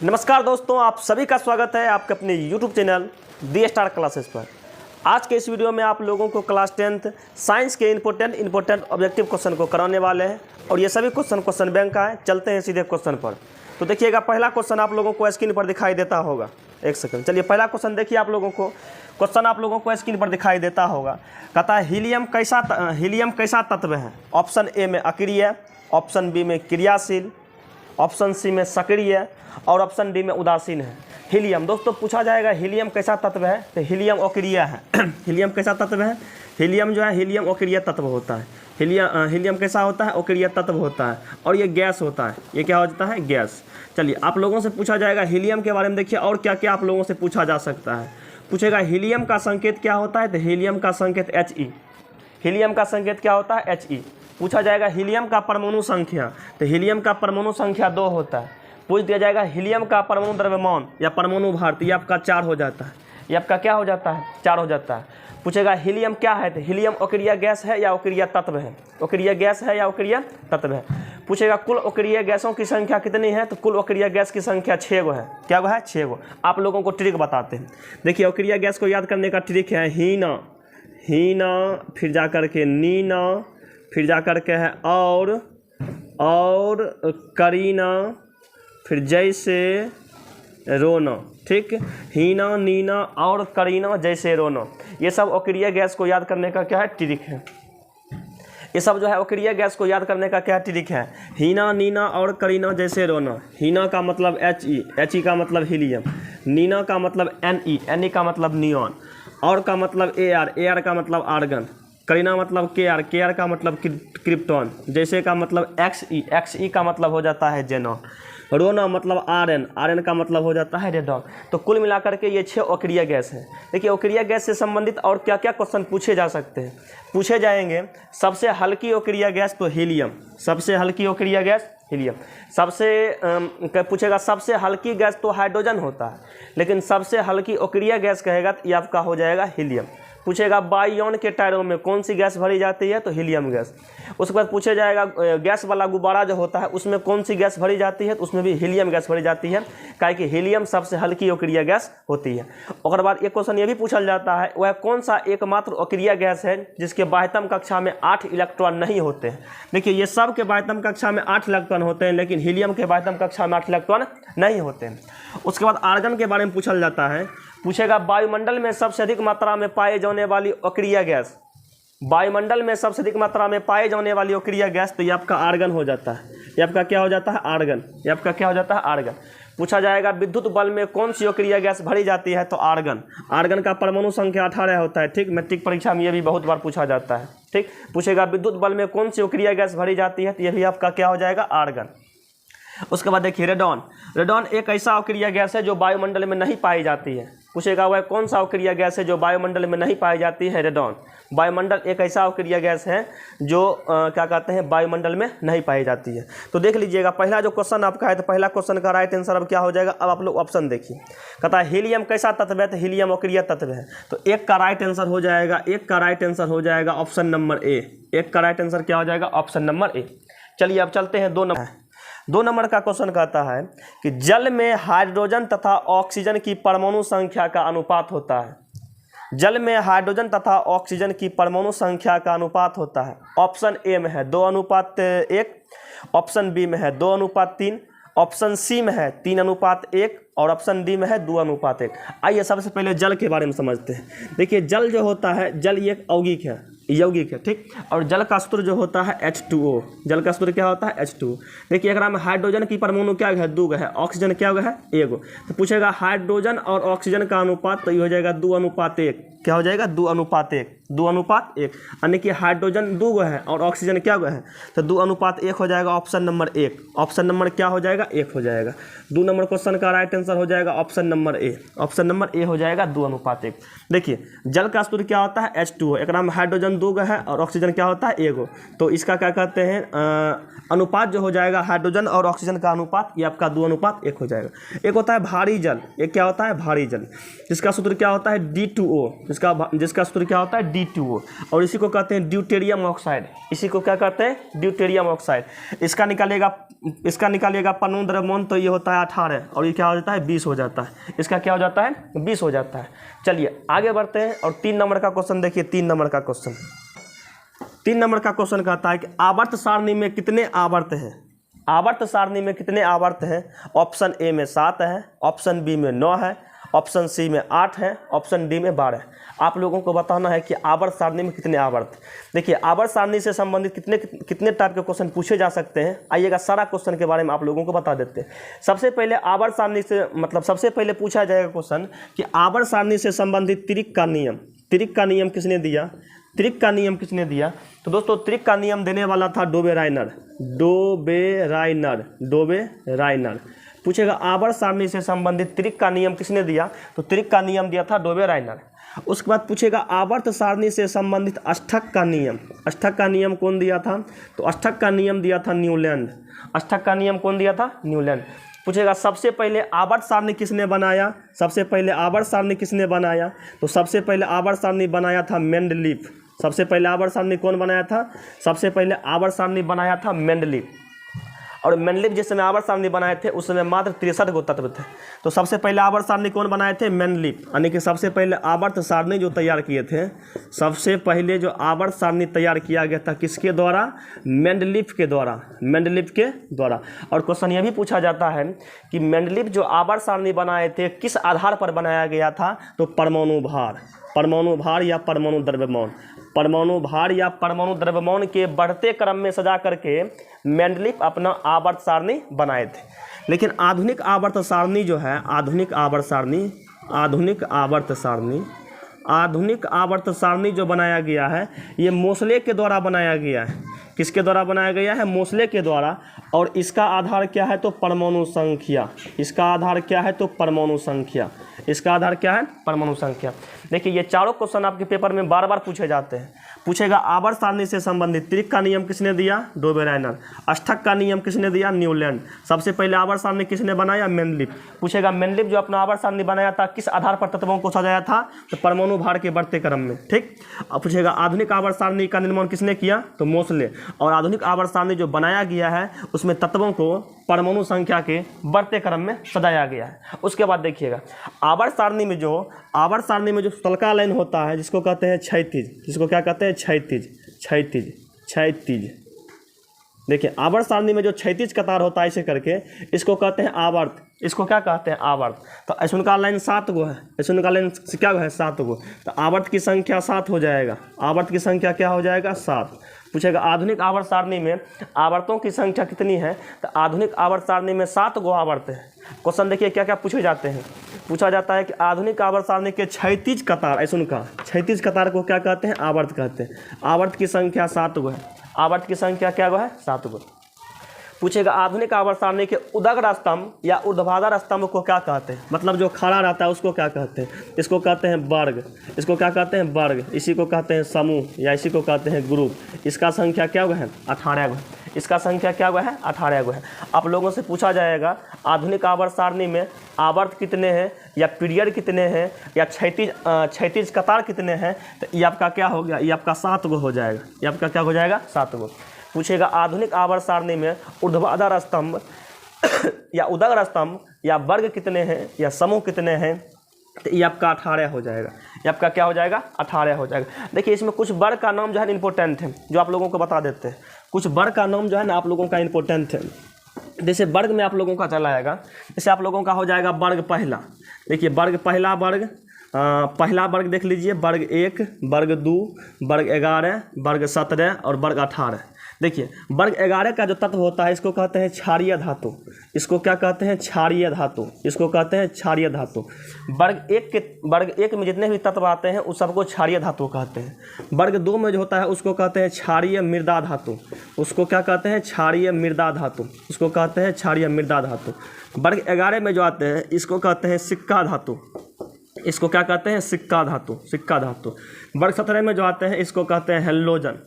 नमस्कार दोस्तों, आप सभी का स्वागत है आपके अपने YouTube चैनल दी स्टार क्लासेस पर। आज के इस वीडियो में आप लोगों को क्लास 10th साइंस के इंपॉर्टेंट ऑब्जेक्टिव क्वेश्चन को कराने वाले हैं और ये सभी क्वेश्चन बैंक का है। चलते हैं सीधे क्वेश्चन पर। तो देखिएगा, पहला क्वेश्चन आप लोगों को स्क्रीन पर दिखाई देता होगा। एक सेकंड, चलिए पहला क्वेश्चन देखिए। आप लोगों को क्वेश्चन आप लोगों को स्क्रीन पर दिखाई देता होगा। कहता है हीलियम कैसा तत्व है। ऑप्शन ए में अक्रिय, ऑप्शन बी में क्रियाशील, ऑप्शन सी में सक्रिय और ऑप्शन डी में उदासीन है। हीलियम दोस्तों पूछा जाएगा हीलियम कैसा तत्व है, तो हीलियम अक्रिय है। हीलियम कैसा तत्व है? हीलियम जो है हीलियम अक्रिय तत्व होता है। हीलियम कैसा होता है? अक्रिय तत्व होता है और ये गैस होता है। ये क्या होता है? गैस। चलिए आप लोगों से पूछा जाएगा हीलियम के बारे में। देखिए और क्या क्या आप लोगों से पूछा जा सकता है। पूछेगा हीलियम का संकेत क्या होता है, तो हीलियम का संकेत He। हीलियम का संकेत क्या होता है? He। पूछा जाएगा हीलियम का परमाणु संख्या, तो हीलियम का परमाणु संख्या 2 होता है। पूछ दिया जाएगा हीलियम का परमाणु द्रव्यमान या परमाणु भार, तो ये आपका 4 हो जाता है। ये आपका क्या हो जाता है? 4 हो जाता है। पूछेगा हीलियम क्या है, तो हीलियम अक्रिय गैस है या अक्रिय तत्व है। अक्रिय गैस है या अक्रिय तत्व है। पूछेगा कुल अक्रिय गैसों की संख्या कितनी है, तो कुल अक्रिय गैस की संख्या 6 गो है। क्या गो है? 6 गो। आप लोगों को ट्रिक बताते हैं। देखिए अक्रिय गैस को याद करने का ट्रिक है हीना, फिर जा कर के नीना, फिर जा कर के है और करीना, फिर जैसे रोना। ठीक, हीना, नीना और करीना, जैसे रोना। ये सब अक्रिय गैस को याद करने का क्या है? ट्रिक है। ये सब जो है अक्रिय गैस को याद करने का क्या ट्रिक है? हीना, नीना और करीना, जैसे रोना। हीना का मतलब He का मतलब हीलियम, नीना का मतलब Ne का मतलब नियॉन, और का मतलब Ar का मतलब आर्गन, करीना मतलब Kr का मतलब क्रिप्टॉन, जैसे का मतलब Xe का मतलब हो जाता है जेनॉन, रोना मतलब Rn का मतलब हो जाता है रेडॉन। तो कुल मिलाकर के ये 6 अक्रिय गैस है। देखिए अक्रिय गैस से संबंधित और क्या क्या क्वेश्चन पूछे जा सकते हैं। पूछे जाएंगे सबसे हल्की अक्रिय गैस तो हीलियम, सबसे हल्की अक्रिय गैस हीलियम। पूछेगा सबसे हल्की गैस तो हाइड्रोजन होता है, लेकिन सबसे हल्की अक्रिय गैस कहेगा तो ये आपका हो जाएगा हीलियम। पूछेगा बाइयन के टायरों में कौन सी गैस भरी जाती है, तो हीलियम गैस। उसके बाद पूछे जाएगा गैस वाला गुब्बारा जो होता है उसमें कौन सी गैस भरी जाती है, तो उसमें भी हीलियम गैस भरी जाती है, काहे कि हीलियम सबसे हल्की अक्रिय गैस होती है। और बाद एक क्वेश्चन ये भी पूछा जाता है, वह कौन सा एकमात्र अक्रिय गैस है जिसके बाह्यतम कक्षा में 8 इलेक्ट्रॉन नहीं होते हैं। देखिए ये सब के बाह्यतम कक्षा में 8 इलेक्ट्रॉन होते हैं, लेकिन हीलियम के बाह्यतम कक्षा में 8 इलेक्ट्रॉन नहीं होते हैं। उसके बाद आर्गन के बारे में पूछा जाता है। पूछेगा वायुमंडल में सबसे अधिक मात्रा में पाए जाने वाली अक्रिय गैस, वायुमंडल में सबसे अधिक मात्रा में पाए जाने वाली अक्रिय गैस, तो ये आपका आर्गन हो जाता है। ये आपका क्या हो जाता है? आर्गन। ये आपका क्या हो जाता है? आर्गन। पूछा जाएगा विद्युत बल में कौन सी अक्रिय गैस भरी जाती है, तो आर्गन। आर्गन का परमाणु संख्या 18 होता है। ठीक, मैट्रिक परीक्षा में ये भी बहुत बार पूछा जाता है। ठीक, पूछेगा विद्युत बल में कौन सी अक्रिय गैस भरी जाती है, तो ये भी आपका क्या हो जाएगा? आर्गन। उसके बाद देखिए रेडॉन। रेडॉन एक ऐसा अक्रिय गैस है जो वायुमंडल में नहीं पाई जाती है। पूछेगा वह कौन सा अक्रिय गैस है जो वायुमंडल में नहीं पाई जाती है? रेडॉन। वायुमंडल एक ऐसा अक्रिय गैस है जो क्या कहते हैं, वायुमंडल में नहीं पाई जाती है। तो देख लीजिएगा पहला जो क्वेश्चन आपका है, तो पहला क्वेश्चन का राइट आंसर अब क्या हो जाएगा? अब आप लोग ऑप्शन देखिए। कहता है हीलियम कैसा तत्व है, तो हीलियम अक्रिय तत्व है। तो एक का राइट आंसर हो जाएगा ऑप्शन नंबर ए। एक का राइट आंसर क्या हो जाएगा? Option number A. चलिए अब चलते हैं 2 नंबर का क्वेश्चन। कहता है कि जल में हाइड्रोजन तथा ऑक्सीजन की परमाणु संख्या का अनुपात होता है। जल में हाइड्रोजन तथा ऑक्सीजन की परमाणु संख्या का अनुपात होता है। ऑप्शन ए में है 2:1, ऑप्शन बी में है 2:3, ऑप्शन सी में है 3:1 और ऑप्शन डी में है 2:1। आइए सबसे पहले जल के बारे में समझते हैं। देखिए जल जो होता है, जल ये यौगिक है। ठीक, और जल का सूत्र जो होता है H2O। जल का सूत्र क्या होता है? H2O। देखिए अगर में हाइड्रोजन की परमाणु क्या है? 2 है। ऑक्सीजन क्या है? 1। तो पूछेगा हाइड्रोजन और ऑक्सीजन का अनुपात, तो ये हो जाएगा 2:1। क्या हो जाएगा? 2:1। यानी कि हाइड्रोजन 2 है और ऑक्सीजन क्या है? तो 2:1 हो जाएगा। Option number 1। ऑप्शन नंबर क्या हो जाएगा? 1 हो जाएगा। 2 नंबर क्वेश्चन का राइट आंसर हो जाएगा option number A. Option number A हो जाएगा 2:1। देखिए जल का सूत्र क्या होता है? H2O। एक में हाइड्रोजन 2 है और ऑक्सीजन क्या होता है? 1। तो इसका क्या कहते हैं, अनुपात जो हो जाएगा हाइड्रोजन और ऑक्सीजन का अनुपात, ये आपका 2:1 हो जाएगा। एक होता है भारी जल। एक क्या होता है? भारी जल, जिसका सूत्र क्या होता है? D2O। जिसका सूत्र क्या होता है? D2O, और इसी को कहते हैं ड्यूटेरियम ऑक्साइड। इसी को क्या कहते हैं? Deuterium oxide. इसका निकालिएगा परमाणु द्रव्यमान, तो ये होता है 18 और ये क्या हो जाता है? 20 हो जाता है। इसका क्या हो जाता है? 20 हो जाता है। चलिए आगे बढ़ते हैं और 3 नंबर का क्वेश्चन देखिए। 3 नंबर का क्वेश्चन, 3 नंबर का क्वेश्चन कहता है कि आवर्त सारणी में कितने आवर्त हैं? आवर्त सारणी में कितने आवर्त हैं? ऑप्शन ए में 7 है, ऑप्शन बी में 9 है, ऑप्शन सी में 8 है, ऑप्शन डी में 12 है। आप लोगों को बताना है कि आवर्त सारणी में कितने आवर्त। देखिए आवर्त सारणी से संबंधित कितने टाइप के क्वेश्चन पूछे जा सकते हैं। आइएगा सारा क्वेश्चन के बारे में आप लोगों को बता देते हैं। सबसे पहले आवर्त सारणी से सबसे पहले पूछा जाएगा क्वेश्चन कि आवर्त सारणी से संबंधित त्रिक का नियम। त्रिक का नियम किसने दिया? त्रिक का नियम किसने दिया? तो दोस्तों त्रिक का नियम देने वाला था डोबेराइनर। पूछेगा आवर्त सारणी से संबंधित त्रिक का नियम किसने दिया? तो त्रिक का नियम दिया था डोबेराइनर। उसके बाद पूछेगा आवर्त सारणी से संबंधित अष्टक का नियम। अष्टक का नियम कौन दिया था? तो अष्टक का नियम दिया था न्यूलैंड। अष्टक का नियम कौन दिया था? न्यूलैंड। पूछेगा सबसे पहले आवर्त सारणी किसने बनाया? सबसे पहले आवर्त सारणी किसने बनाया? तो सबसे पहले आवर्त सारणी बनाया था मेंडलीफ। सबसे पहले आवर्त सारणी कौन बनाया था? सबसे पहले आवर्त सारणी बनाया था मेंडलीफ। और मेंडलीफ जिस समय आवर्त सारणी बनाए थे उस समय मात्र 63 गो तत्व थे। तो सबसे पहले आवर्त सारणी कौन बनाए थे? मेंडलीफ। यानी कि सबसे पहले आवर्त सारणी जो तैयार किए थे, सबसे पहले जो आवर्त सारणी तैयार किया गया था किसके द्वारा? मेंडलीफ के द्वारा। मेंडलीफ के द्वारा। और क्वेश्चन यह भी पूछा जाता है कि मेंडलीफ जो आवर्त सारणी बनाए थे किस आधार पर बनाया गया था? तो परमाणु भार। परमाणु भार या परमाणु द्रव्यमान। परमाणु भार या परमाणु द्रव्यमान के बढ़ते क्रम में सजा करके मेंडलीफ अपना आवर्त सारणी बनाए थे। लेकिन आधुनिक आवर्त सारणी जो है, आधुनिक आवर्त सारणी जो बनाया गया है ये मोसले के द्वारा बनाया गया है। किसके द्वारा बनाया गया है? मोसले के द्वारा। और इसका आधार क्या है? तो परमाणु संख्या। इसका आधार क्या है? तो परमाणु संख्या। इसका आधार क्या है? परमाणु संख्या। देखिए ये चारों क्वेश्चन आपके पेपर में बार बार पूछे जाते हैं। पूछेगा आवर्त सारणी से संबंधित त्रिक का नियम किसने दिया? डोबेराइनर। अष्टक का नियम किसने दिया? न्यूलैंड। सबसे पहले आवर्त सारणी किसने बनाया? मेंडलीफ। पूछेगा मेंडलीफ जो अपना आवर्त सारणी बनाया था किस आधार पर तत्वों को सजाया था? तो परमाणु भार के बढ़ते क्रम में। ठीक। अब पूछेगा आधुनिक आवर्त सारणी का निर्माण किसने किया? तो मोसले। और आधुनिक आवर्त सारणी जो बनाया गया है उसमें तत्वों को परमाणु संख्या के बढ़ते क्रम में सजाया गया है। उसके बाद देखिएगा आवर्त सारणी में जो तलका लाइन होता है जिसको कहते हैं क्षैतिज। जिसको क्या कहते हैं? क्षैतिज। देखिए आवर्त सारणी में जो क्षैतिज कतार होता है ऐसे करके इसको कहते हैं आवर्त। इसको क्या कहते हैं? आवर्त। तो ऐसा का लाइन 7 गो है। ऐसा का लाइन क्या है? 7 गो। तो आवर्त की संख्या 7 हो जाएगा। आवर्त की संख्या क्या हो जाएगा? 7। पूछेगा आधुनिक आवर्त सारणी में आवर्तों की संख्या कितनी है? तो आधुनिक आवर्त सारणी में 7 गो आवर्त है। क्वेश्चन देखिए क्या क्या पूछे जाते हैं। पूछा जाता है कि आधुनिक आवर्त सारणी के क्षैतिज कतार, ऐसा का क्षैतिज कतार को क्या कहते हैं? आवर्त कहते हैं। आवर्त की संख्या 7 गो है। आवर्त की संख्या क्या गो है? 7 गो। पूछेगा आधुनिक आवर्त सारणी के उदग्र स्तंभ या ऊर्ध्वाधर स्तंभ को क्या कहते हैं? मतलब जो खड़ा रहता है उसको क्या कहते हैं? इसको कहते हैं वर्ग। इसको क्या कहते हैं? वर्ग। इसी को कहते हैं समूह या इसी को कहते हैं ग्रुप। इसका संख्या क्या गो है? 18 गो है। इसका संख्या क्या गो है? 18 गो है। आप लोगों से पूछा जाएगा आधुनिक आवर्त सारणी में आवर्त कितने हैं या पीरियड कितने हैं या क्षैतिज कतार कितने हैं? तो ये आपका क्या हो गया? ये आपका 7 गो हो जाएगा। ये आपका क्या हो जाएगा? 7 गो। पूछेगा आधुनिक आवर्त सारणी में ऊर्ध्वाधर स्तंभ या उदग्र स्तंभ या वर्ग कितने हैं या समूह कितने हैं? तो ये आपका 18 हो जाएगा। ये आपका क्या हो जाएगा? 18 हो जाएगा। देखिए इसमें कुछ वर्ग का नाम जो है इंपॉर्टेंट है जो आप लोगों को बता देते हैं। कुछ वर्ग का नाम जो है ना आप लोगों का इंपॉर्टेंट है। जैसे वर्ग में आप लोगों का चला आएगा। जैसे आप लोगों का हो जाएगा वर्ग पहला। देखिए वर्ग पहला वर्ग देख लीजिए। वर्ग 1, वर्ग 2, वर्ग 11, वर्ग 17 और वर्ग 18। देखिए वर्ग 11 का जो तत्व होता है इसको कहते हैं क्षारीय धातु। इसको क्या कहते हैं? क्षारीय धातु। इसको कहते हैं क्षारीय धातु। वर्ग 1 में जितने भी तत्व आते हैं उस सबको क्षारीय धातु कहते हैं। वर्ग 2 में जो होता है उसको कहते हैं क्षारीय मृदा धातु। उसको क्या कहते हैं? क्षारीय मृदा धातु। उसको कहते हैं क्षारीय मृदा धातु। वर्ग 11 में जो आते हैं इसको कहते हैं सिक्का धातु। इसको क्या कहते हैं? सिक्का धातु। वर्ग 17 में जो आते हैं इसको कहते हैं हेलोजन।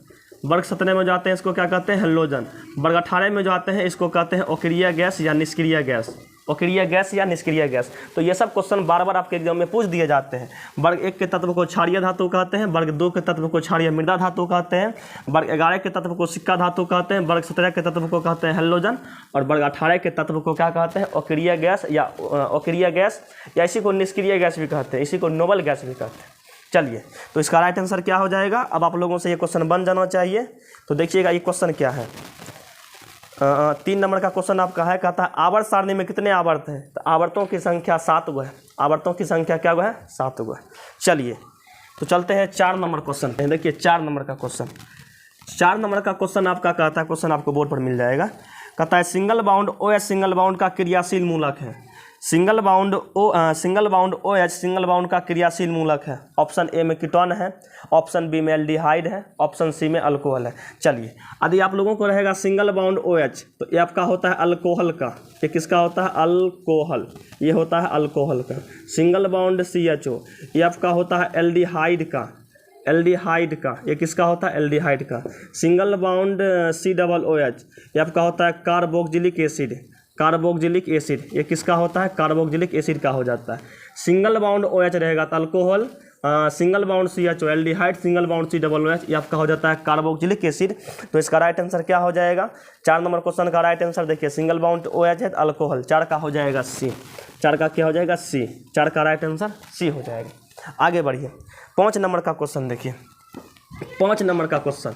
वर्ग 17 में जो आते हैं इसको क्या कहते हैं? हेलोजन। वर्ग 18 में जो आते हैं इसको कहते हैं अक्रिय गैस या निष्क्रिय गैस। अक्रिय गैस या निष्क्रिय गैस। तो ये सब क्वेश्चन बार बार आपके एग्जाम में पूछ दिए जाते हैं। वर्ग 1 के तत्व को क्षारीय धातु कहते हैं, वर्ग 2 के तत्व को क्षारीय मृदा धातु कहते हैं, वर्ग 11 के तत्व को सिक्का धातु कहते हैं, वर्ग 17 के तत्व को कहते हैं हैलोजन, और वर्ग 18 के तत्व को क्या कहते हैं, अक्रिय गैस या अक्रिय गैस, या इसी को निष्क्रिय गैस भी कहते हैं, इसी को नोबल गैस भी कहते हैं। चलिए, तो इसका राइट आंसर क्या हो जाएगा। अब आप लोगों से ये क्वेश्चन बन जाना चाहिए। तो देखिएगा ये क्वेश्चन क्या है। 3 नंबर का क्वेश्चन आपका है, कहता है आवर्त सारणी में कितने आवर्त हैं। तो आवर्तों की संख्या 7 गो है। आवर्तों की संख्या क्या गो है, 7 गो है। चलिए तो चलते हैं 4 नंबर क्वेश्चन पे। देखिए 4 नंबर का क्वेश्चन, 4 नंबर का क्वेश्चन आपका कहता है, क्वेश्चन आपको बोर्ड पर मिल जाएगा। कहता है single bound OH single bound का क्रियाशील मूलक है। Single bound OH single bound का क्रियाशील मूलक है। ऑप्शन ए में कीटोन है, ऑप्शन बी में एल्डिहाइड है, ऑप्शन सी में अल्कोहल है। चलिए, यदि आप लोगों को रहेगा सिंगल बाउंड OH, तो ये आपका होता है अल्कोहल का। ये किसका होता है, अल्कोहल, ये होता है अल्कोहल का। सिंगल बाउंड CHO, ये आपका होता है एल्डिहाइड का। एल्डिहाइड का, ये किसका होता है, एल्डिहाइड का। सिंगल बाउंड COOH, ये आपका होता है कार्बोक्सिलिक एसिड। कार्बोक्सिलिक एसिड, ये किसका होता है, कार्बोक्सिलिक एसिड का हो जाता है। सिंगल बाउंड OH रहेगा तो alcohol, single bound CHO aldehyde, single bound COOH, ये आपका हो जाता है कार्बोक्सिलिक एसिड। तो इसका राइट आंसर क्या हो जाएगा। 4 नंबर क्वेश्चन का राइट आंसर देखिए, सिंगल बाउंड OH है तो अल्कोहल, 4 का हो जाएगा C। 4 का क्या हो जाएगा, C। 4 का राइट आंसर C हो जाएगा। आगे बढ़िए, 5 नंबर का क्वेश्चन देखिए। 5 नंबर का क्वेश्चन,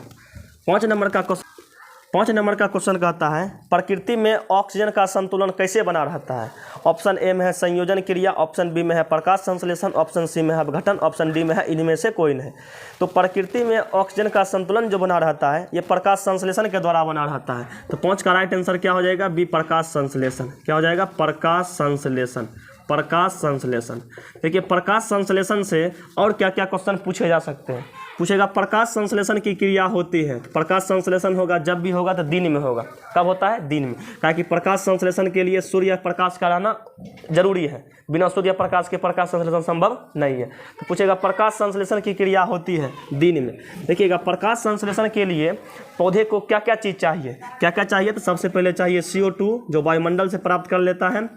5 नंबर का क्वेश्चन कहता है प्रकृति में ऑक्सीजन का संतुलन कैसे बना रहता है। ऑप्शन ए में है संयोजन क्रिया, ऑप्शन बी में है प्रकाश संश्लेषण, ऑप्शन सी में है अपघटन, ऑप्शन डी में है इनमें से कोई नहीं। तो प्रकृति में ऑक्सीजन का संतुलन जो बना रहता है ये प्रकाश संश्लेषण के द्वारा बना रहता है। तो 5 का राइट आंसर क्या हो जाएगा, बी प्रकाश संश्लेषण। क्या हो जाएगा, प्रकाश संश्लेषण। प्रकाश संश्लेषण। देखिए प्रकाश संश्लेषण से और क्या क्या क्वेश्चन पूछे जा सकते हैं। पूछेगा प्रकाश संश्लेषण की क्रिया होती है, तो प्रकाश संश्लेषण होगा जब भी होगा तो दिन में होगा। कब होता है, दिन में। कहा कि प्रकाश संश्लेषण के लिए सूर्य प्रकाश का रहना जरूरी है, बिना सूर्य प्रकाश के प्रकाश संश्लेषण संभव नहीं है। तो पूछेगा प्रकाश संश्लेषण की क्रिया होती है दिन में। देखिएगा प्रकाश संश्लेषण के लिए पौधे को क्या क्या चीज़ चाहिए, क्या क्या चाहिए। तो सबसे पहले चाहिए CO2 जो वायुमंडल से प्राप्त कर लेता है।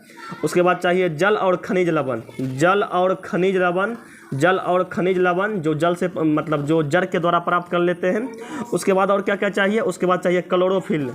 उसके बाद चाहिए जल और खनिज लवण, जल और खनिज लवण, जल और खनिज लवण जो जल से मतलब जो जड़ के द्वारा प्राप्त कर लेते हैं। उसके बाद और क्या क्या चाहिए, उसके बाद चाहिए क्लोरोफिल,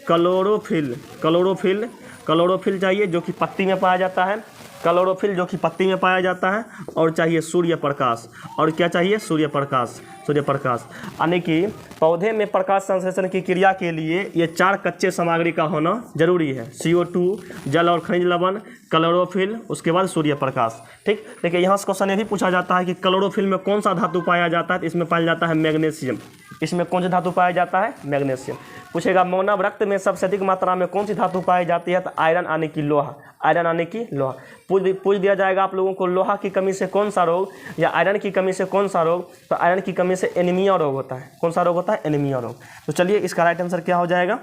क्लोरोफिल, क्लोरोफिल, क्लोरोफिल चाहिए जो कि पत्ती में पाया जाता है। क्लोरोफिल जो कि पत्ती में पाया जाता है। और चाहिए सूर्य प्रकाश। और क्या चाहिए, सूर्य प्रकाश, सूर्य प्रकाश। यानी कि पौधे में प्रकाश संश्लेषण की क्रिया के लिए ये 4 कच्चे सामग्री का होना जरूरी है। CO2, जल और खनिज लवण, क्लोरोफिल, उसके बाद सूर्य प्रकाश। ठीक, देखिए यहाँ से क्वेश्चन ये भी पूछा जाता है कि क्लोरोफिल में कौन सा धातु पाया जाता है। तो इसमें पाया जाता है मैग्नीशियम। इसमें कौन सा धातु पाया जाता है, मैग्नीशियम। पूछेगा मानव रक्त में सबसे अधिक मात्रा में कौन सी धातु पाई जाती है। तो आयरन आने की लोहा, आयरन आने की लोहा। पूछ दिया जाएगा आप लोगों को लोहा की कमी से कौन सा रोग या आयरन की कमी से कौन सा रोग। तो आयरन की कमी से एनीमिया रोग होता है। कौन सा रोग होता है, एनीमिया रोग। तो चलिए इसका राइट आंसर क्या हो जाएगा,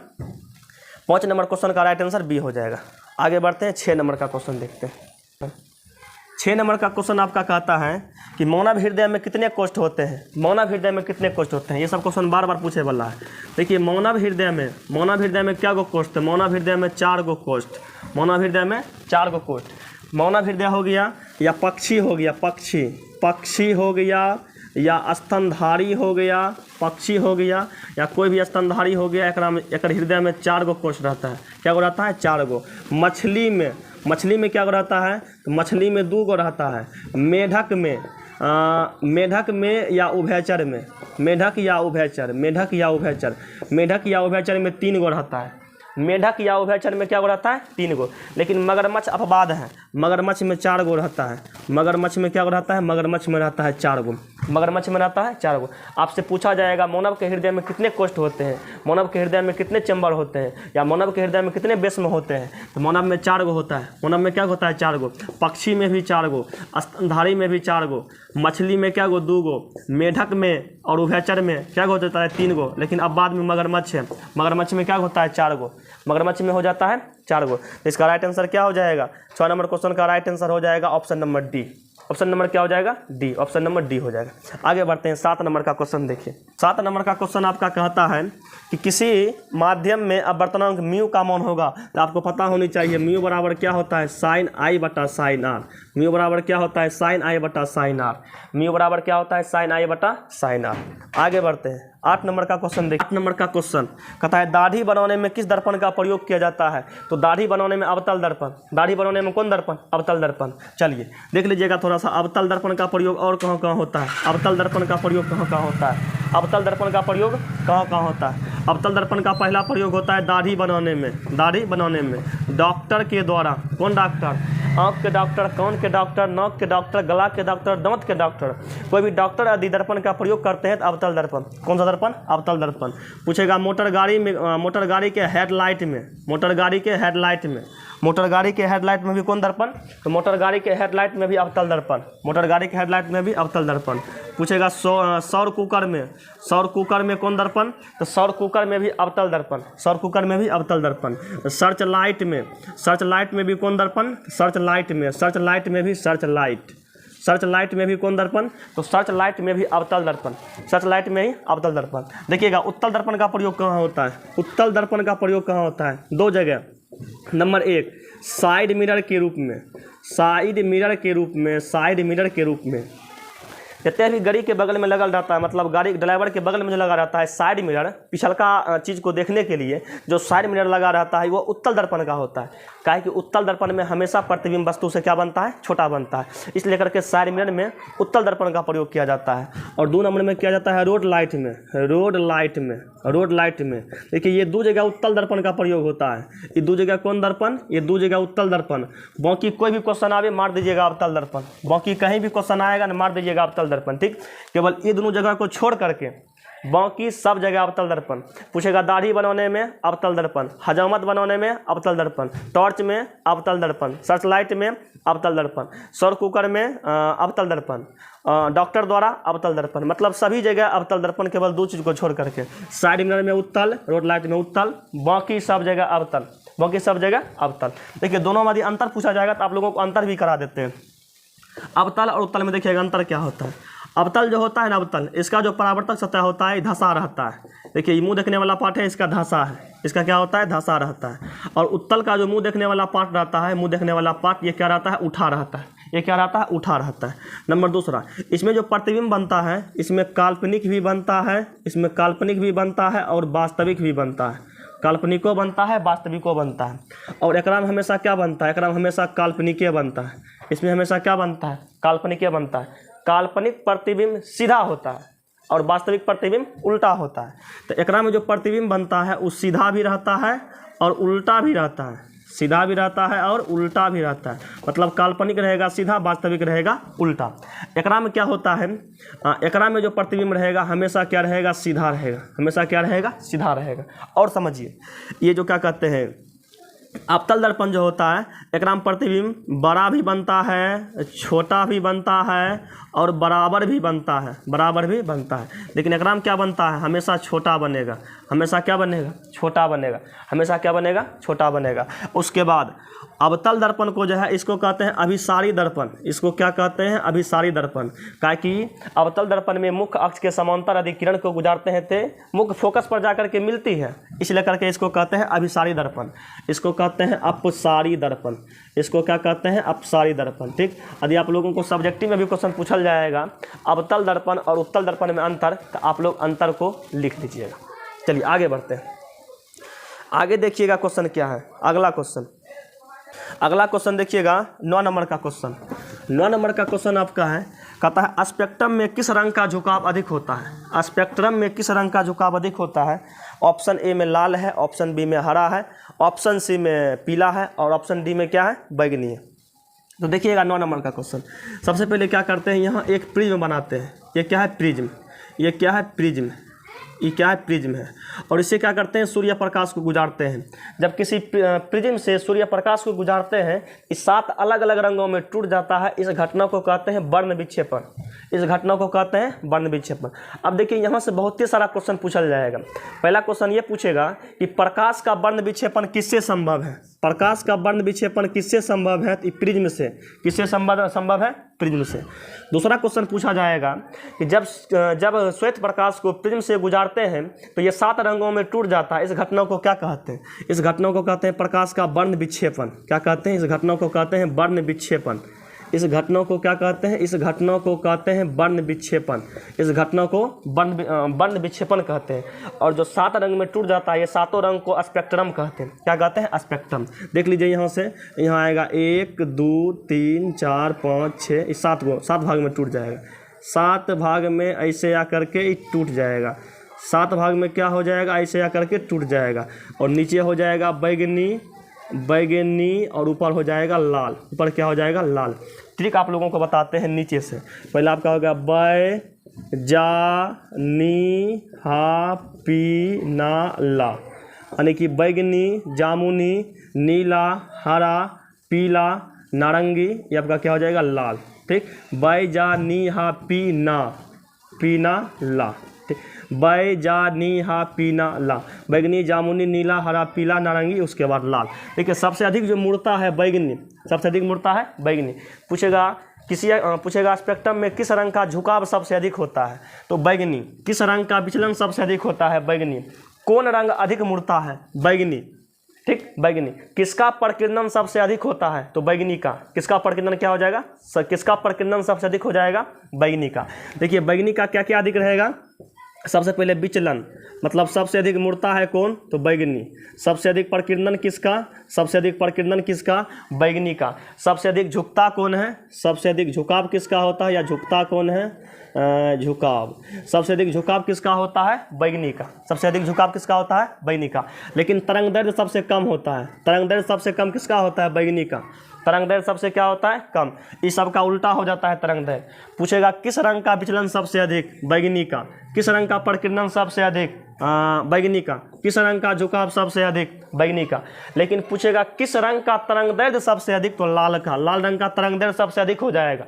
5 नंबर क्वेश्चन का राइट आंसर बी हो जाएगा। आगे बढ़ते हैं, 6 नंबर का क्वेश्चन देखते हैं। 6 नंबर का क्वेश्चन आपका कहता है कि मानव हृदय में कितने कोष्ठ होते हैं। मानव हृदय में कितने कोष्ठ होते हैं, ये सब क्वेश्चन बार बार पूछे वाला है। देखिए मानव हृदय में क्या गो कोष्ठ है। मानव हृदय में 4 गो कोष्ठ। मानव हृदय में 4 गो कोष्ठ। मानव हृदय हो गया या पक्षी हो गया, पक्षी हो गया या स्तनधारी हो गया, पक्षी हो गया या कोई भी स्तनधारी हो गया। एक हृदय में 4 गो कोष्ठ रहता है। क्या गो रहता है, 4 गो। मछली में क्या रहता है, तो मछली में 2 गो रहता है। मेढक में या उभयचर में, मेढक या उभयचर में 3 गो रहता है। मेढक या उभयचर में क्या गो रहता है, 3 गो। लेकिन मगरमच्छ अपवाद है, मगरमच्छ में 4 गो रहता है। मगरमच्छ में क्या गो रहता है, मगरमच्छ में रहता है 4 गो। मगरमच्छ में रहता है 4 गो। आपसे पूछा जाएगा मानव के हृदय में कितने कोष्ठ होते हैं, मानव के हृदय में कितने चैम्बर होते हैं, या मानव के हृदय में कितने बेस्म होते हैं। तो मानव में 4 गो होता है। मानव में क्या होता है, 4 गो। पक्षी में भी 4 गो, स्तनधारी में भी 4 गो, मछली में क्या गो, 2 गो, मेढक में और उभयचर में क्या होता है, 3 गो। लेकिन अब बाद में मगरमच्छ है, मगरमच्छ में क्या होता है, 4 गो। मगरमच्छ में हो जाता है 4 गो। तो इसका राइट आंसर क्या हो जाएगा, 6 नंबर क्वेश्चन का राइट आंसर हो जाएगा option number D. Option number क्या हो जाएगा? डी। ऑप्शन नंबर डी हो जाएगा। आगे बढ़ते हैं, 7 नंबर का क्वेश्चन देखिए। 7 नंबर का क्वेश्चन आपका कहता है कि किसी माध्यम में अपवर्तनांक म्यू का मान होगा, तो आपको पता होनी चाहिए म्यू बराबर क्या होता है? साइन आई बटा साइन आर। म्यू बराबर क्या होता है? साइन आई बटा साइन आर। म्यू बराबर क्या होता है? साइन आई बटा साइन आर। आगे बढ़ते हैं, 8 नंबर का क्वेश्चन देखिए। 8 नंबर का क्वेश्चन कहता है दाढ़ी बनाने में किस दर्पण का प्रयोग किया जाता है? तो दाढ़ी बनाने में अवतल दर्पण। दाढ़ी बनाने में कौन दर्पण? अवतल दर्पण। चलिए देख लीजिएगा थोड़ा सा, अवतल दर्पण का प्रयोग और कहाँ कहाँ होता है? अवतल दर्पण का प्रयोग कहाँ कहाँ होता है? अवतल दर्पण का प्रयोग कहाँ कहाँ होता है? अवतल दर्पण का पहला प्रयोग होता है दाढ़ी बनाने में। दाढ़ी बनाने में डॉक्टर के द्वारा। कौन डॉक्टर? आँख के डॉक्टर, कान के डॉक्टर, नाक के डॉक्टर, गला के डॉक्टर, दांत के डॉक्टर, कोई भी डॉक्टर यदि दर्पण का प्रयोग करते हैं तो अवतल दर्पण। कौन सा दर्पण? अवतल दर्पण। पूछेगा मोटर गाड़ी में, मोटर गाड़ी के हेडलाइट में, मोटर गाड़ी के हेडलाइट में, मोटर गाड़ी के हेडलाइट में भी कौन दर्पण? तो मोटर गाड़ी के हेडलाइट में भी अवतल दर्पण। मोटर गाड़ी के हेडलाइट में भी अवतल दर्पण। पूछेगा सौर कुकर में, सौर कुकर में कौन दर्पण? तो सौर कुकर में भी अवतल दर्पण। सौर कुकर में भी अवतल दर्पण। सर्च लाइट में, सर्च लाइट में भी कौन दर्पण? सर्च लाइट में, सर्च लाइट में भी सर्च लाइट। सर्च लाइट में भी कौन दर्पण? तो सर्च लाइट में भी अवतल दर्पण। सर्च लाइट में ही अवतल दर्पण। देखिएगा उत्तल दर्पण का प्रयोग कहाँ होता है? उत्तल दर्पण का प्रयोग कहाँ होता है? 2 जगह। नंबर 1 साइड मिरर के रूप में, साइड मिरर के रूप में, साइड मिरर के रूप में। जितने भी गाड़ी के बगल में लगा रहता है, मतलब गाड़ी ड्राइवर के बगल में जो लगा रहता है साइड मिरर, पिछलका चीज़ को देखने के लिए जो साइड मिरर लगा रहता है वो उत्तल दर्पण का होता है। काहे कि उत्तल दर्पण में हमेशा प्रतिबिंब वस्तु से क्या बनता है? छोटा बनता है। इसलिए करके साइड मिरर में उत्तल दर्पण का प्रयोग किया जाता है। और 2 नंबर में किया जाता है रोड लाइट में, रोड लाइट में, रोड लाइट में। देखिए ये 2 जगह उत्तल दर्पण का प्रयोग होता है। ये 2 जगह कौन दर्पण? ये 2 जगह उत्तल दर्पण। बाकी कोई भी क्वेश्चन आवे मार दीजिएगा अवतल दर्पण। बाकी कहीं भी क्वेश्चन आएगा ना मार दीजिएगा अवतल दर्पण। ठीक, केवल ये दोनों जगह को छोड़ करके बाकी सब जगह अवतल दर्पण। पूछेगा दाढ़ी बनाने में अवतल दर्पण, हजामत बनाने में अवतल दर्पण, टॉर्च में अवतल दर्पण, सर्च लाइट में अवतल दर्पण, सौर कुकर में अवतल दर्पण, डॉक्टर द्वारा अवतल दर्पण। मतलब सभी जगह अवतल दर्पण, केवल 2 चीज़ को छोड़ करके। साइड मिरर में उत्तल, रोड लाइट में उत्तल, बाकी सब जगह अवतल, बाकी सब जगह अवतल। देखिए दोनों में यदि अंतर पूछा जाएगा तो आप लोगों को अंतर भी करा देते हैं। अवतल और उत्तल में देखिएगा अंतर क्या होता है। अवतल जो होता है ना, अवतल, इसका जो परावर्तक सतह होता है धंसा रहता है। देखिए ये मुंह देखने वाला पार्ट है, इसका धंसा है, इसका क्या होता है? धंसा रहता है। और उत्तल का जो मुंह देखने वाला पार्ट रहता है, मुंह देखने वाला पार्ट, ये क्या रहता है? उठा रहता है। ये क्या रहता है? उठा रहता है। नंबर 2, इसमें जो प्रतिबिंब बनता है इसमें काल्पनिक भी बनता है, इसमें काल्पनिक भी बनता है और वास्तविक भी बनता है। काल्पनिको बनता है, वास्तविको बनता है। और एकरा में हमेशा क्या बनता है? एकरा में हमेशा काल्पनिके बनता है। इसमें हमेशा क्या बनता है? काल्पनिके बनता है। काल्पनिक प्रतिबिंब सीधा होता है और वास्तविक प्रतिबिंब उल्टा होता है। तो एकरा में जो प्रतिबिंब बनता है वो सीधा भी रहता है और उल्टा भी रहता है। सीधा भी रहता है और उल्टा भी रहता है। मतलब काल्पनिक रहेगा सीधा, वास्तविक रहेगा उल्टा। एकरा में क्या होता है? एकरा में जो प्रतिबिंब रहेगा हमेशा क्या रहेगा? सीधा रहेगा। हमेशा क्या रहेगा? सीधा रहेगा। और समझिए ये जो क्या कहते हैं अवतल दर्पण जो होता है, एकरा में प्रतिबिंब बड़ा भी बनता है, छोटा भी बनता है और बराबर भी बनता है, बराबर भी बनता है। लेकिन एकरा में क्या बनता है? हमेशा छोटा बनेगा। हमेशा क्या बनेगा? छोटा बनेगा। हमेशा क्या बनेगा? छोटा बनेगा। उसके बाद अवतल दर्पण को जो है इसको कहते हैं अभिसारी दर्पण। इसको क्या कहते हैं? अभिसारी दर्पण। काहे कि अवतल दर्पण में मुख्य अक्ष के समांतर यदि किरण को गुजारते हैं तो मुख्य फोकस पर जाकर के मिलती है, इसलिए करके इसको कहते हैं अभिसारी दर्पण। इसको कहते हैं अपसारी दर्पण। इसको क्या कहते हैं? अपसारी दर्पण। ठीक, यदि आप लोगों को सब्जेक्टिव में भी क्वेश्चन पूछा जाएगा अवतल दर्पण और उत्तल दर्पण में अंतर, तो आप लोग अंतर को लिख लीजिएगा। चलिए आगे बढ़ते हैं। आगे देखिएगा क्वेश्चन क्या है। अगला क्वेश्चन, अगला क्वेश्चन देखिएगा 9 नंबर का क्वेश्चन। 9 नंबर का क्वेश्चन आपका है, कहता है स्पेक्ट्रम में किस रंग का झुकाव अधिक होता है? स्पेक्ट्रम में किस रंग का झुकाव अधिक होता है? ऑप्शन ए में लाल है, ऑप्शन बी में हरा है, ऑप्शन सी में पीला है और ऑप्शन डी में क्या है? बैगनी है। तो देखिएगा 9 नंबर का क्वेश्चन। सबसे पहले क्या करते हैं, यहाँ एक प्रिज्म बनाते हैं। ये क्या है? प्रिज्म। ये क्या है? प्रिज्म। ये क्या है? प्रिज्म है। और इससे क्या करते हैं? सूर्य प्रकाश को गुजारते हैं। जब किसी प्रिज्म से सूर्य प्रकाश को गुजारते हैं, इस 7 अलग अलग रंगों में टूट जाता है। इस घटना को कहते हैं वर्ण विक्षेपण। इस घटना को कहते हैं वर्ण विक्षेपण। अब देखिए यहाँ से बहुत ही सारा क्वेश्चन पूछा जाएगा। पहला क्वेश्चन ये पूछेगा कि प्रकाश का वर्ण विक्षेपण किससे संभव है। प्रकाश का वर्ण विक्षेपण किससे संभव है? तो प्रिज्म से। किससे संभव है? प्रिज्म से। दूसरा क्वेश्चन पूछा जाएगा कि जब श्वेत प्रकाश को प्रिज्म से गुजारते हैं तो ये 7 रंगों में टूट जाता है, इस घटना को क्या कहते हैं? इस घटना को कहते हैं प्रकाश का वर्ण विक्षेपण। क्या कहते हैं? इस घटना को कहते हैं वर्ण विक्षेपण। इस घटना को क्या कहते हैं? इस घटना को कहते हैं वर्ण विक्षेपण। इस घटना को वर्ण विक्षेपण कहते हैं। और जो 7 रंग में टूट जाता है, ये 7 रंग को स्पेक्ट्रम कहते हैं। क्या कहते हैं? स्पेक्ट्रम। देख लीजिए यहाँ से, यहाँ आएगा 1 2 3 4 5 6, इस 7 भाग में टूट जाएगा। 7 भाग में ऐसे आकर के टूट जाएगा। 7 भाग में क्या हो जाएगा? ऐसे आकर के टूट जाएगा। और नीचे हो जाएगा बैगनी और ऊपर हो जाएगा लाल। ऊपर क्या हो जाएगा? लाल। ट्रिक आप लोगों को बताते हैं नीचे से। पहले आपका होगा बै जा नी हा पी ना ला, यानी कि बैगनी, जामुनी, नीला, हरा, पीला, नारंगी, ये आपका क्या हो जाएगा? लाल। ठीक। बै जा नी हा पीना ला। ठीक। बै जा नी हा पीना ला, बैगनी, जामुनी, नीला, हरा, पीला, नारंगी, उसके बाद लाल। ठीक है। सबसे अधिक जो मुड़ता है बैगनी, सबसे अधिक मुड़ता है बैगनी। पूछेगा स्पेक्ट्रम में किस रंग का झुकाव सबसे अधिक होता है? तो बैगनी। किस रंग का विचलन सबसे अधिक होता है? बैगनी। कौन रंग अधिक मुड़ता है? बैगनी। ठीक, बैगनी। किसका प्रकीर्णन सबसे अधिक होता है? तो बैगनी का। किसका प्रकीर्णन क्या हो जाएगा? किसका प्रकीर्णन सबसे अधिक हो जाएगा? बैगनी का। देखिए बैगनी का क्या क्या अधिक रहेगा? सबसे पहले विचलन, मतलब सबसे अधिक मुड़ता है कौन? तो बैगनी। सबसे अधिक प्रकीर्णन किसका? सबसे अधिक प्रकीर्णन किसका? बैगनी का। सबसे अधिक झुकता कौन है? सबसे अधिक झुकाव किसका होता है, या झुकता कौन है? झुकाव। सबसे अधिक झुकाव किसका होता है? बैगनी का। सबसे अधिक झुकाव किसका होता है? बैगनी का। लेकिन तरंग दैर्ध्य सबसे कम होता है। तरंग दैर्ध्य सबसे कम किसका होता है? बैगनी का। तरंग दैर्ध्य सबसे क्या होता है? कम। इस सब का उल्टा हो जाता है तरंग दैर्ध्य। पूछेगा किस रंग का विचलन सबसे अधिक? बैगनी का। किस रंग का प्रकीर्णन सबसे अधिक? बैगनी का। किस रंग का झुकाव सबसे अधिक? बैगनी का। लेकिन पूछेगा किस रंग का तरंग दैर्ध्य सबसे अधिक? तो लाल का। लाल रंग का तरंग दैर्ध्य सबसे अधिक हो जाएगा।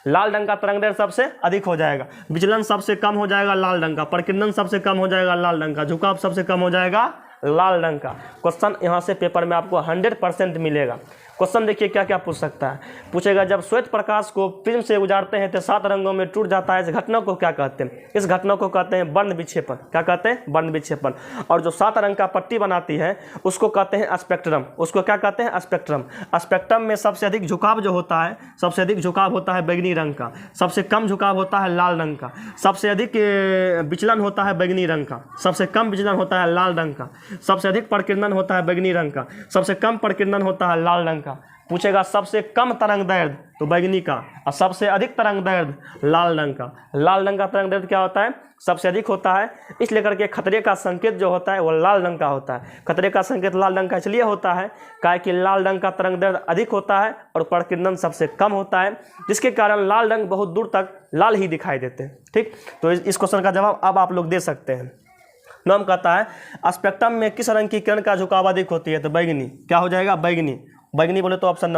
लाल रंग का तरंग दैर्ध्य सबसे अधिक हो जाएगा। विचलन सबसे कम हो जाएगा लाल रंग का। प्रकीर्णन सबसे कम हो जाएगा लाल रंग का। झुकाव सबसे कम हो जाएगा लाल रंग का। क्वेश्चन यहाँ से पेपर में आपको 100% मिलेगा। क्वेश्चन देखिए क्या क्या पूछ सकता है। पूछेगा जब श्वेत प्रकाश को प्रिज्म से गुजारते हैं तो 7 रंगों में टूट जाता है, इस घटना को क्या कहते हैं? इस घटना को कहते हैं वर्ण विक्षेपण। क्या कहते हैं? वर्ण विक्षेपण। और जो 7 रंग का पट्टी बनाती है उसको कहते हैं स्पेक्ट्रम। उसको क्या कहते हैं? स्पेक्ट्रम। स्पेक्ट्रम में सबसे अधिक झुकाव जो होता है, सबसे अधिक झुकाव होता है बैगनी रंग का। सबसे कम झुकाव होता है लाल रंग का। सबसे अधिक विचलन होता है बैगनी रंग का। सबसे कम विचलन होता है लाल रंग का। सबसे अधिक प्रकीर्णन होता है बैगनी रंग का। सबसे कम प्रकीर्णन होता है लाल रंग का। पूछेगा सबसे कम तरंग दैर्ध्य तो बैगनी का, और सबसे अधिक तरंग दैर्ध्य लाल रंग का। लाल रंग का तरंग दैर्ध्य क्या होता है? सबसे अधिक होता है। इसलिए करके खतरे का संकेत जो होता है वो लाल रंग का होता है। खतरे का संकेत लाल रंग का इसलिए होता है क्या कि लाल रंग का तरंग दैर्ध्य अधिक होता है और प्रकीर्णन सबसे कम होता है, जिसके कारण लाल रंग बहुत दूर तक लाल ही दिखाई देते हैं। ठीक, तो इस क्वेश्चन का जवाब अब आप लोग दे सकते हैं। नाम कहता है स्पेक्ट्रम में किस रंग की किरण का झुकाव अधिक होती है? तो बैगनी। क्या हो जाएगा? बैगनी। बैगनी बोले तो ऑप्शन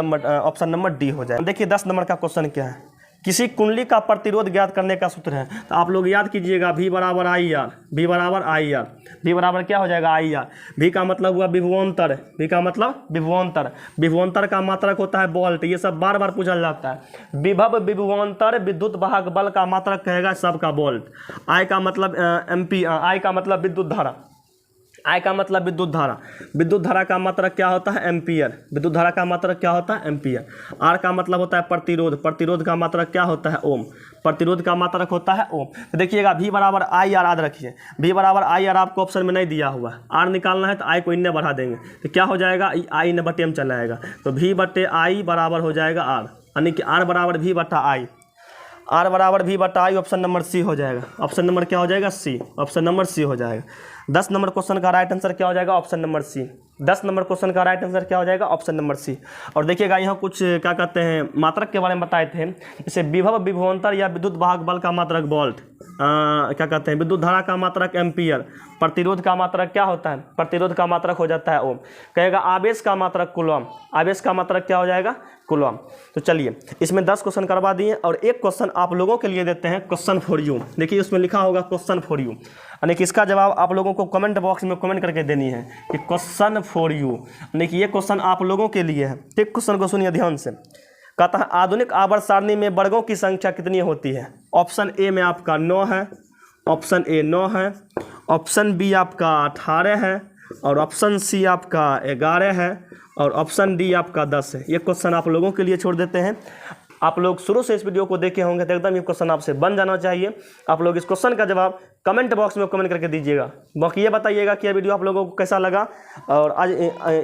नंबर डी हो जाए। देखिए 10 नंबर का क्वेश्चन क्या है। किसी कुंडली का प्रतिरोध ज्ञात करने का सूत्र है। तो आप लोग याद कीजिएगा V बराबर आई आर। V बराबर आई आर। V बराबर क्या हो जाएगा? I R. V का मतलब हुआ विभवांतर। V का मतलब विभवांतर। विभवांतर का मात्रक होता है वोल्ट। ये सब बार बार पूछा जाता है। विभव, विभवांतर, विद्युत वाहक बल का मात्रक कहेगा सबका वोल्ट। I का मतलब I का मतलब विद्युत धारा। I का मतलब विद्युत धारा। विद्युत धारा का मात्रक क्या होता है? एम्पियर। विद्युत धारा का मात्रक क्या होता है? एम्पियर। R का मतलब होता है प्रतिरोध। प्रतिरोध का मात्रक क्या होता है? ओम। प्रतिरोध का मात्रक होता है ओम। तो देखिएगा V बराबर आई आर याद रखिए। V बराबर आई आर आपको ऑप्शन में नहीं दिया हुआ। R निकालना है तो I को इन्ने बढ़ा देंगे तो क्या हो जाएगा? I न बटे M चला जाएगा। तो V बटे I बराबर हो जाएगा R, यानी कि R बराबर V बटा I। R बराबर V बटा I ऑप्शन नंबर सी हो जाएगा। ऑप्शन नंबर क्या हो जाएगा? सी। ऑप्शन नंबर सी हो जाएगा। 10 नंबर क्वेश्चन का राइट आंसर क्या हो जाएगा? Option number C. 10 number question का राइट आंसर क्या हो जाएगा? Option number C. और देखिएगा यहाँ कुछ क्या कहते हैं मात्रक के बारे में बताए थे, जैसे विभव विभवांतर या विद्युत वाहक बल का मात्रक वोल्ट, क्या कहते हैं विद्युत धारा का मात्रक एम्पियर, प्रतिरोध का मात्रक क्या होता है? प्रतिरोध का मात्रक हो जाता है ओम। कहेगा आवेश का मात्रक कूलम, आवेश का मात्रक क्या हो जाएगा? कूलम। तो चलिए इसमें 10 क्वेश्चन करवा दिए और एक क्वेश्चन आप लोगों के लिए देते हैं, क्वेश्चन फॉर यू। देखिए उसमें लिखा होगा क्वेश्चन फॉर यू, यानी कि इसका जवाब आप लोगों को कमेंट बॉक्स में कमेंट करके देनी है कि क्वेश्चन फॉर यू, यानी कि ये क्वेश्चन आप लोगों के लिए है। ठीक, क्वेश्चन को सुनिए ध्यान से। कहता है आधुनिक आवर्त सारणी में वर्गों की संख्या कितनी होती है? ऑप्शन ए में आपका 9 है, ऑप्शन ए 9 है, ऑप्शन बी आपका 18 है, और ऑप्शन सी आपका 11 है, और ऑप्शन डी आपका 10 है। ये क्वेश्चन आप लोगों के लिए छोड़ देते हैं। आप लोग शुरू से इस वीडियो को देखे होंगे तो एकदम ये क्वेश्चन आपसे बन जाना चाहिए। आप लोग इस क्वेश्चन का जवाब कमेंट बॉक्स में कमेंट करके दीजिएगा। बाकी ये बताइएगा कि यह वीडियो आप लोगों को कैसा लगा, और आज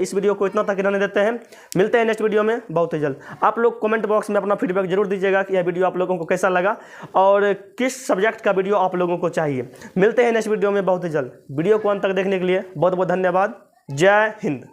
इस वीडियो को इतना तक रहने देते हैं। मिलते हैं नेक्स्ट वीडियो में बहुत ही जल्द। आप लोग कमेंट बॉक्स में अपना फीडबैक जरूर दीजिएगा कि यह वीडियो आप लोगों को कैसा लगा और किस सब्जेक्ट का वीडियो आप लोगों को चाहिए। मिलते हैं नेक्स्ट वीडियो में बहुत ही जल्द। वीडियो को अंत तक देखने के लिए बहुत बहुत धन्यवाद। जय हिंद।